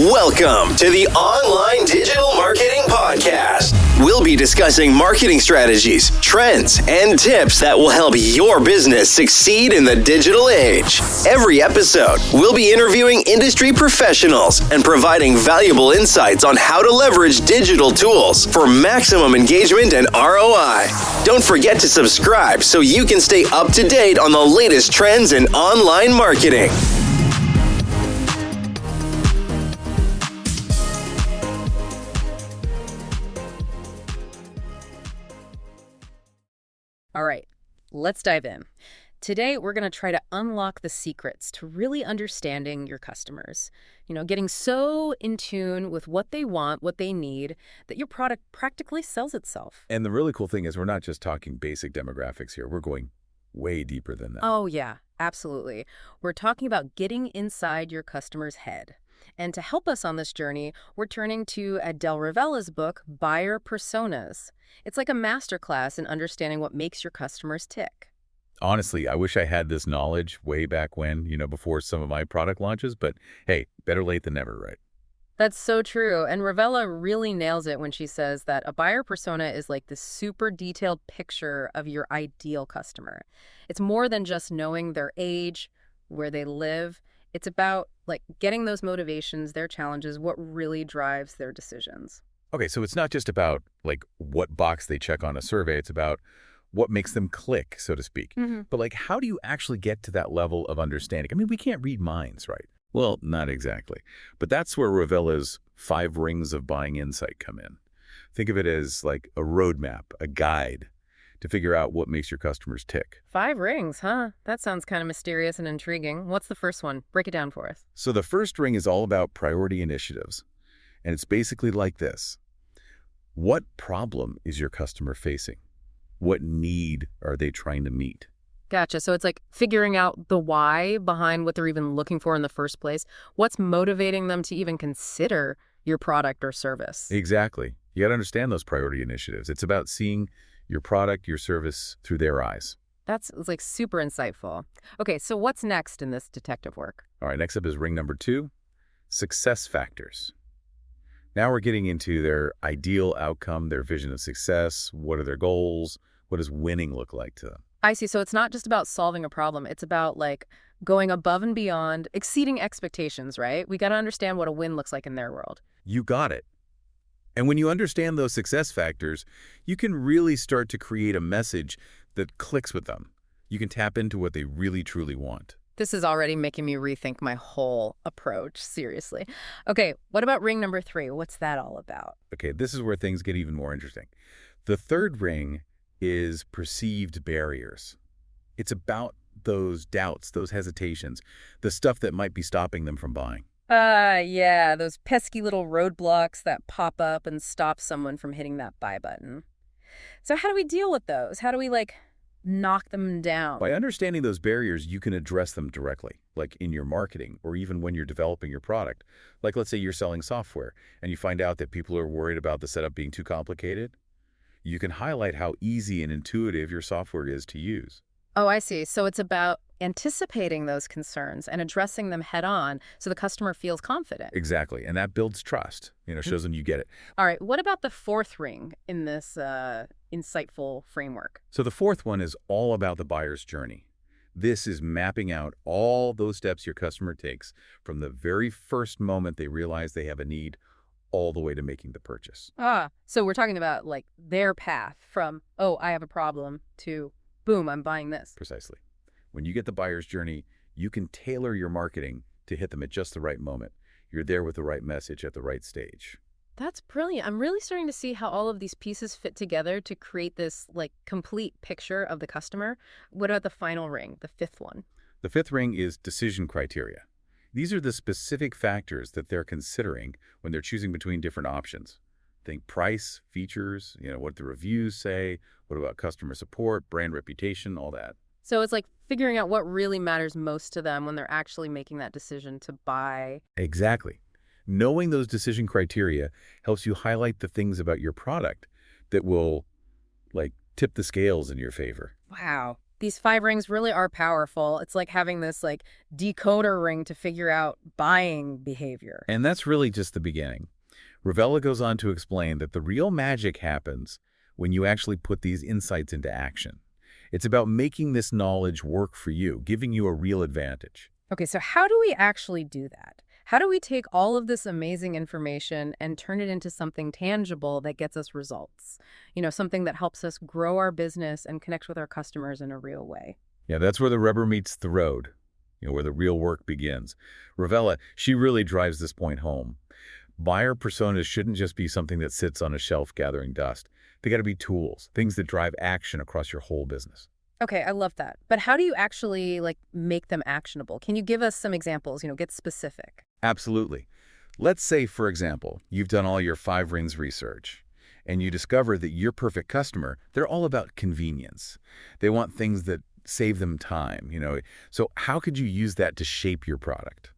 Welcome to the Online Digital Marketing Podcast. We'll be discussing marketing strategies, trends, and tips that will help your business succeed in the digital age. Every episode, we'll be interviewing industry professionals and providing valuable insights on how to leverage digital tools for maximum engagement and ROI. Don't forget to subscribe so you can stay up to date on the latest trends in online marketing. All right, let's dive in. Today, we're going to try to unlock the secrets to really understanding your customers. Getting so in tune with what they want, what they need, that your product practically sells itself. And the really cool thing is we're not just talking basic demographics here. We're going way deeper than that. Oh, yeah, absolutely. We're talking about getting inside your customer's head. And to help us on this journey, we're turning to Adele Revella's book, Buyer Personas. It's like a masterclass in understanding what makes your customers tick. Honestly, I wish I had this knowledge way back when, before some of my product launches, but hey, better late than never, right? That's so true. And Revella really nails it when she says that a buyer persona is like this super detailed picture of your ideal customer. It's more than just knowing their age, where they live. It's about getting those motivations, their challenges, what really drives their decisions. Okay, so it's not just about what box they check on a survey. It's about what makes them click, so to speak. Mm-hmm. But how do you actually get to that level of understanding? I mean, we can't read minds, right? Well, not exactly. But that's where Revella's 5 rings of buying insight come in. Think of it as like a roadmap, a guide to figure out what makes your customers tick. 5 rings, huh? That sounds kind of mysterious and intriguing. What's the first one? Break it down for us. So the first ring is all about priority initiatives. And it's basically like this. What problem is your customer facing? What need are they trying to meet? Gotcha. So it's like figuring out the why behind what they're even looking for in the first place. What's motivating them to even consider your product or service? Exactly. You got to understand those priority initiatives. It's about seeing your product, your service through their eyes. That's super insightful. Okay, so what's next in this detective work? All right, next up is ring number 2, success factors. Now we're getting into their ideal outcome, their vision of success. What are their goals? What does winning look like to them? I see. So it's not just about solving a problem. It's about going above and beyond, exceeding expectations, right? We got to understand what a win looks like in their world. You got it. And when you understand those success factors, you can really start to create a message that clicks with them. You can tap into what they really, truly want. This is already making me rethink my whole approach, seriously. Okay, what about ring number 3? What's that all about? Okay, this is where things get even more interesting. The third ring is perceived barriers. It's about those doubts, those hesitations, the stuff that might be stopping them from buying. Yeah, those pesky little roadblocks that pop up and stop someone from hitting that buy button. So how do we deal with those? How do we, knock them down? By understanding those barriers, you can address them directly, like in your marketing or even when you're developing your product. Let's say you're selling software and you find out that people are worried about the setup being too complicated. You can highlight how easy and intuitive your software is to use. Oh, I see. So it's about anticipating those concerns and addressing them head on so the customer feels confident. Exactly. And that builds trust, shows them you get it. All right. What about the 4th ring in this insightful framework? So the 4th one is all about the buyer's journey. This is mapping out all those steps your customer takes from the very first moment they realize they have a need all the way to making the purchase. So we're talking about their path from, oh, I have a problem to, boom, I'm buying this. Precisely. When you get the buyer's journey, you can tailor your marketing to hit them at just the right moment. You're there with the right message at the right stage. That's brilliant. I'm really starting to see how all of these pieces fit together to create this complete picture of the customer. What about the final ring, the 5th one? The 5th ring is decision criteria. These are the specific factors that they're considering when they're choosing between different options. Think price, features, what the reviews say, what about customer support, brand reputation, all that. So it's figuring out what really matters most to them when they're actually making that decision to buy. Exactly. Knowing those decision criteria helps you highlight the things about your product that will tip the scales in your favor. Wow. These 5 rings really are powerful. It's like having this like decoder ring to figure out buying behavior. And that's really just the beginning. Revella goes on to explain that the real magic happens when you actually put these insights into action. It's about making this knowledge work for you, giving you a real advantage. Okay, so how do we actually do that? How do we take all of this amazing information and turn it into something tangible that gets us results? Something that helps us grow our business and connect with our customers in a real way. Yeah, that's where the rubber meets the road, where the real work begins. Revella, she really drives this point home. Buyer personas shouldn't just be something that sits on a shelf gathering dust. They got to be tools, things that drive action across your whole business. Okay, I love that. But how do you actually make them actionable? Can you give us some examples, get specific? Absolutely. Let's say, for example, you've done all your 5 rings research, and you discover that your perfect customer, they're all about convenience. They want things that save them time. So how could you use that to shape your product?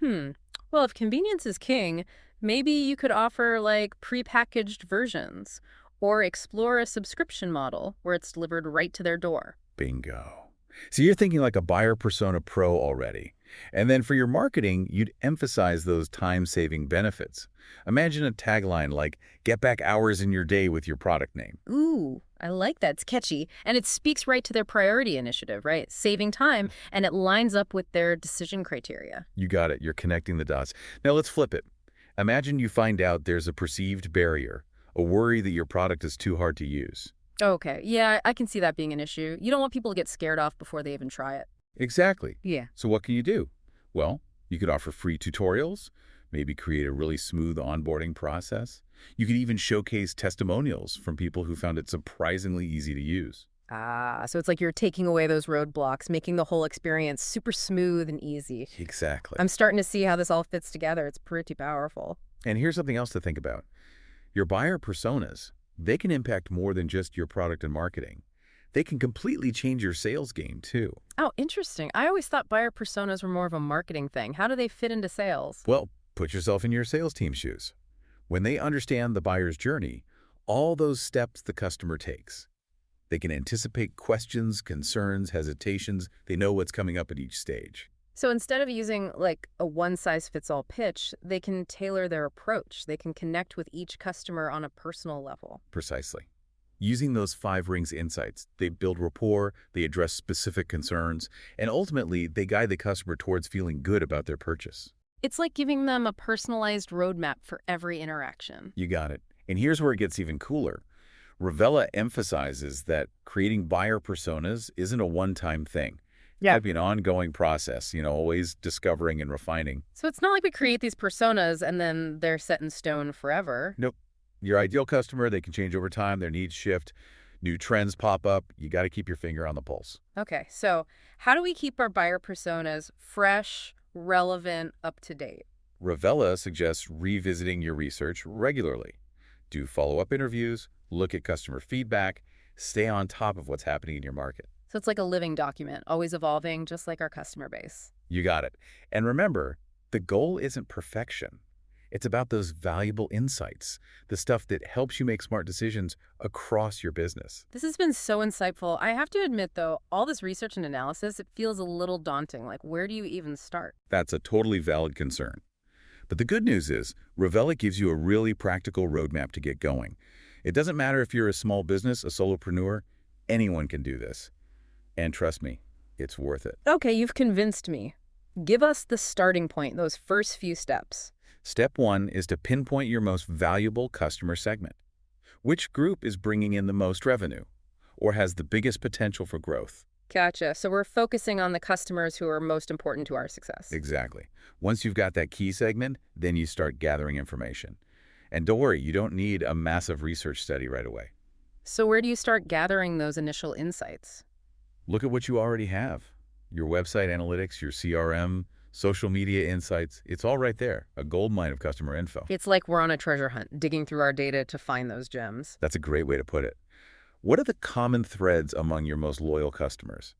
Well, if convenience is king, maybe you could offer prepackaged versions or explore a subscription model where it's delivered right to their door. Bingo. So you're thinking like a buyer persona pro already. And then for your marketing, you'd emphasize those time-saving benefits. Imagine a tagline like, get back hours in your day with your product name. Ooh, I like that. It's catchy. And it speaks right to their priority initiative, right? Saving time, and it lines up with their decision criteria. You got it. You're connecting the dots. Now let's flip it. Imagine you find out there's a perceived barrier, a worry that your product is too hard to use. Okay, yeah, I can see that being an issue. You don't want people to get scared off before they even try it. Exactly. Yeah. So what can you do? Well, you could offer free tutorials, maybe create a really smooth onboarding process. You could even showcase testimonials from people who found it surprisingly easy to use. Ah, so it's like you're taking away those roadblocks, making the whole experience super smooth and easy. Exactly. I'm starting to see how this all fits together. It's pretty powerful. And here's something else to think about. Your buyer personas, they can impact more than just your product and marketing. They can completely change your sales game, too. Oh, interesting. I always thought buyer personas were more of a marketing thing. How do they fit into sales? Well, put yourself in your sales team's shoes. When they understand the buyer's journey, all those steps the customer takes, they can anticipate questions, concerns, hesitations. They know what's coming up at each stage. So instead of using a one-size-fits-all pitch, they can tailor their approach. They can connect with each customer on a personal level. Precisely. Using those 5 rings insights, they build rapport, they address specific concerns, and ultimately, they guide the customer towards feeling good about their purchase. It's like giving them a personalized roadmap for every interaction. You got it. And here's where it gets even cooler. Revella emphasizes that creating buyer personas isn't a one-time thing. Yeah. It'd be an ongoing process, always discovering and refining. So it's not like we create these personas and then they're set in stone forever. Nope. Your ideal customer, they can change over time, their needs shift, new trends pop up. You got to keep your finger on the pulse. Okay, so how do we keep our buyer personas fresh, relevant, up to date? Revella suggests revisiting your research regularly. Do follow-up interviews, look at customer feedback, stay on top of what's happening in your market. So it's like a living document, always evolving, just like our customer base. You got it. And remember, the goal isn't perfection. It's about those valuable insights, the stuff that helps you make smart decisions across your business. This has been so insightful. I have to admit, though, all this research and analysis, it feels a little daunting. Where do you even start? That's a totally valid concern. But the good news is, Revella gives you a really practical roadmap to get going. It doesn't matter if you're a small business, a solopreneur, anyone can do this. And trust me, it's worth it. Okay, you've convinced me. Give us the starting point, those first few steps. Step 1 is to pinpoint your most valuable customer segment. Which group is bringing in the most revenue or has the biggest potential for growth? Gotcha. So we're focusing on the customers who are most important to our success. Exactly. Once you've got that key segment, then you start gathering information. And don't worry, you don't need a massive research study right away. So where do you start gathering those initial insights? Look at what you already have. Your website analytics, your CRM, social media insights, it's all right there, a goldmine of customer info. It's like we're on a treasure hunt, digging through our data to find those gems. That's a great way to put it. What are the common threads among your most loyal customers?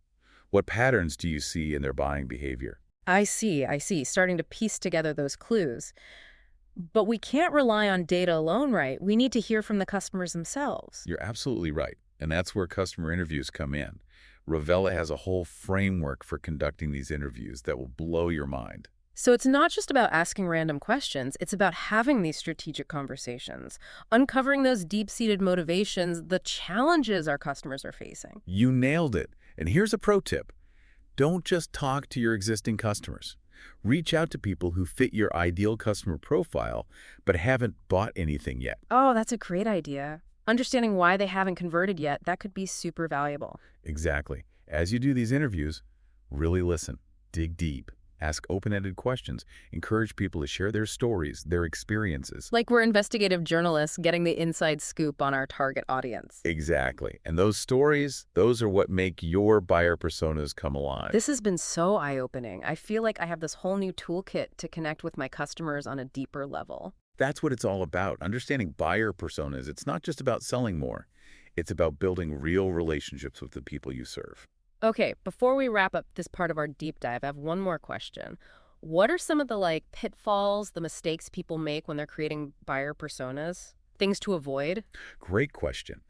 What patterns do you see in their buying behavior? I see. Starting to piece together those clues. But we can't rely on data alone, right? We need to hear from the customers themselves. You're absolutely right, and that's where customer interviews come in. Revella has a whole framework for conducting these interviews that will blow your mind. So it's not just about asking random questions, it's about having these strategic conversations, uncovering those deep-seated motivations, the challenges our customers are facing. You nailed it. And here's a pro tip. Don't just talk to your existing customers. Reach out to people who fit your ideal customer profile but haven't bought anything yet. Oh, that's a great idea. Understanding why they haven't converted yet, that could be super valuable. Exactly. As you do these interviews, really listen, dig deep, ask open-ended questions, encourage people to share their stories, their experiences. Like we're investigative journalists getting the inside scoop on our target audience. Exactly. And those stories, those are what make your buyer personas come alive. This has been so eye-opening. I feel like I have this whole new toolkit to connect with my customers on a deeper level. That's what it's all about. Understanding buyer personas, it's not just about selling more. It's about building real relationships with the people you serve. Okay, before we wrap up this part of our deep dive, I have one more question. What are some of the pitfalls, the mistakes people make when they're creating buyer personas? Things to avoid? Great question.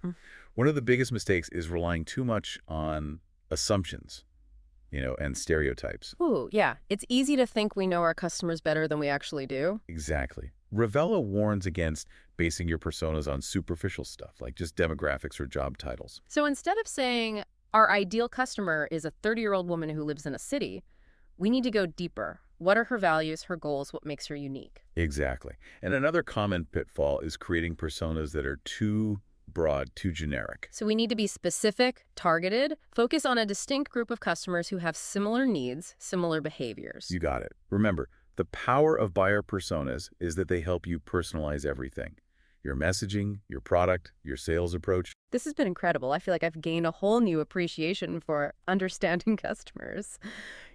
One of the biggest mistakes is relying too much on assumptions, and stereotypes. Ooh, yeah. It's easy to think we know our customers better than we actually do. Exactly. Revella warns against basing your personas on superficial stuff, like just demographics or job titles. So instead of saying our ideal customer is a 30-year-old woman who lives in a city, we need to go deeper. What are her values, her goals, what makes her unique? Exactly. And another common pitfall is creating personas that are too broad, too generic. So we need to be specific, targeted, focus on a distinct group of customers who have similar needs, similar behaviors. You got it. Remember, the power of buyer personas is that they help you personalize everything. Your messaging, your product, your sales approach. This has been incredible. I feel like I've gained a whole new appreciation for understanding customers.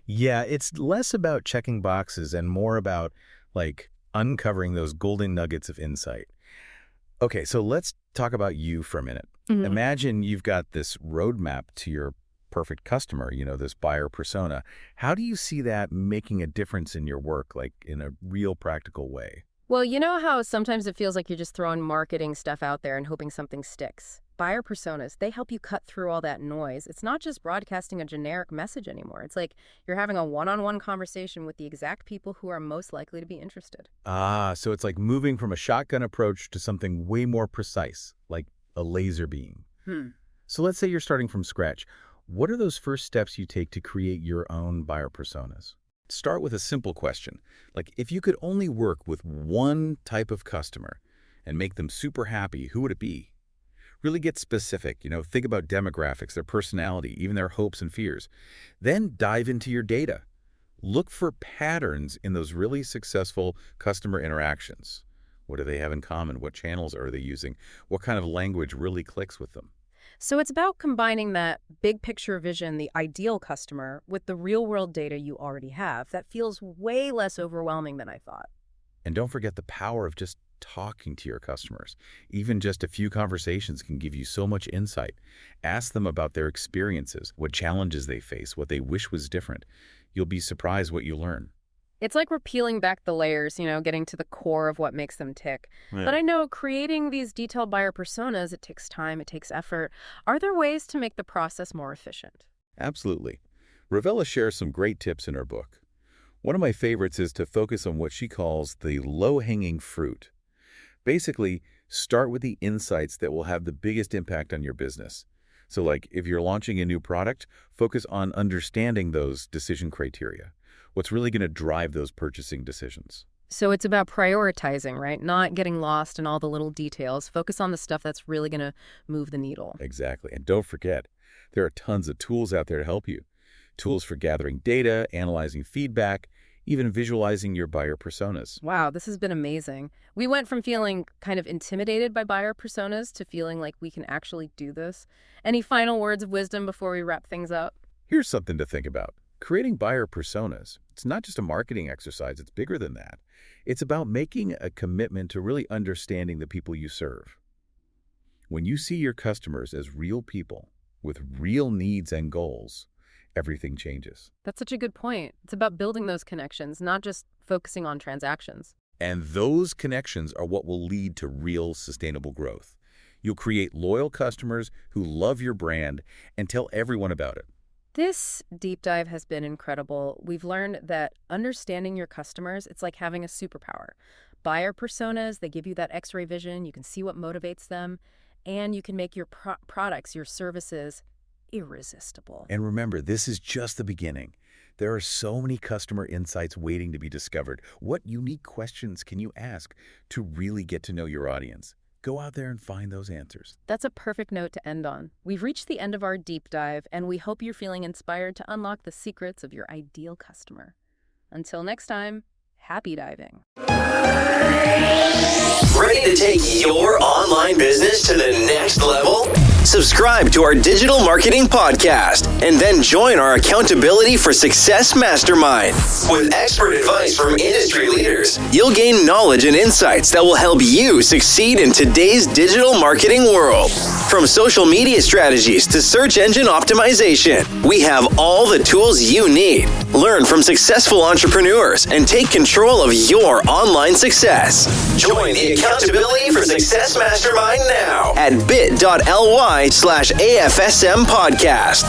Yeah, it's less about checking boxes and more about, uncovering those golden nuggets of insight. Okay, so let's talk about you for a minute. Imagine you've got this roadmap to your perfect customer, this buyer persona. How do you see that making a difference in your work, in a real practical way? Well, you know how sometimes it feels like you're just throwing marketing stuff out there and hoping something sticks? Buyer personas, they help you cut through all that noise. It's not just broadcasting a generic message anymore. It's like you're having a one-on-one conversation with the exact people who are most likely to be interested. So it's like moving from a shotgun approach to something way more precise, like a laser beam. So let's say you're starting from scratch. What are those first steps you take to create your own buyer personas? Start with a simple question, like if you could only work with one type of customer and make them super happy, who would it be? Really get specific, think about demographics, their personality, even their hopes and fears. Then dive into your data. Look for patterns in those really successful customer interactions. What do they have in common? What channels are they using? What kind of language really clicks with them? So it's about combining that big picture vision, the ideal customer, with the real world data you already have. That feels way less overwhelming than I thought. And don't forget the power of just talking to your customers. Even just a few conversations can give you so much insight. Ask them about their experiences, what challenges they face, what they wish was different. You'll be surprised what you learn. It's like we're peeling back the layers, getting to the core of what makes them tick. Yeah. But I know creating these detailed buyer personas, it takes time, it takes effort. Are there ways to make the process more efficient? Absolutely. Revella shares some great tips in her book. One of my favorites is to focus on what she calls the low-hanging fruit. Basically, start with the insights that will have the biggest impact on your business. So if you're launching a new product, focus on understanding those decision criteria. What's really going to drive those purchasing decisions? So it's about prioritizing, right? Not getting lost in all the little details. Focus on the stuff that's really going to move the needle. Exactly. And don't forget, there are tons of tools out there to help you. Tools for gathering data, analyzing feedback, even visualizing your buyer personas. Wow, this has been amazing. We went from feeling kind of intimidated by buyer personas to feeling like we can actually do this. Any final words of wisdom before we wrap things up? Here's something to think about. Creating buyer personas, it's not just a marketing exercise, it's bigger than that. It's about making a commitment to really understanding the people you serve. When you see your customers as real people with real needs and goals, everything changes. That's such a good point. It's about building those connections, not just focusing on transactions. And those connections are what will lead to real sustainable growth. You'll create loyal customers who love your brand and tell everyone about it. This deep dive has been incredible. We've learned that understanding your customers, it's like having a superpower. Buyer personas, they give you that X-ray vision. You can see what motivates them, and you can make your products, your services, irresistible. And remember, this is just the beginning. There are so many customer insights waiting to be discovered. What unique questions can you ask to really get to know your audience? Go out there and find those answers. That's a perfect note to end on. We've reached the end of our deep dive, and we hope you're feeling inspired to unlock the secrets of your ideal customer. Until next time, happy diving. Ready to take your online business to the next level? Subscribe to our digital marketing podcast and then join our Accountability for Success Mastermind. With expert advice from industry leaders, you'll gain knowledge and insights that will help you succeed in today's digital marketing world. From social media strategies to search engine optimization, we have all the tools you need. Learn from successful entrepreneurs and take control of your online success. Join the Accountability for Success Mastermind now at bit.ly/AFSM podcast.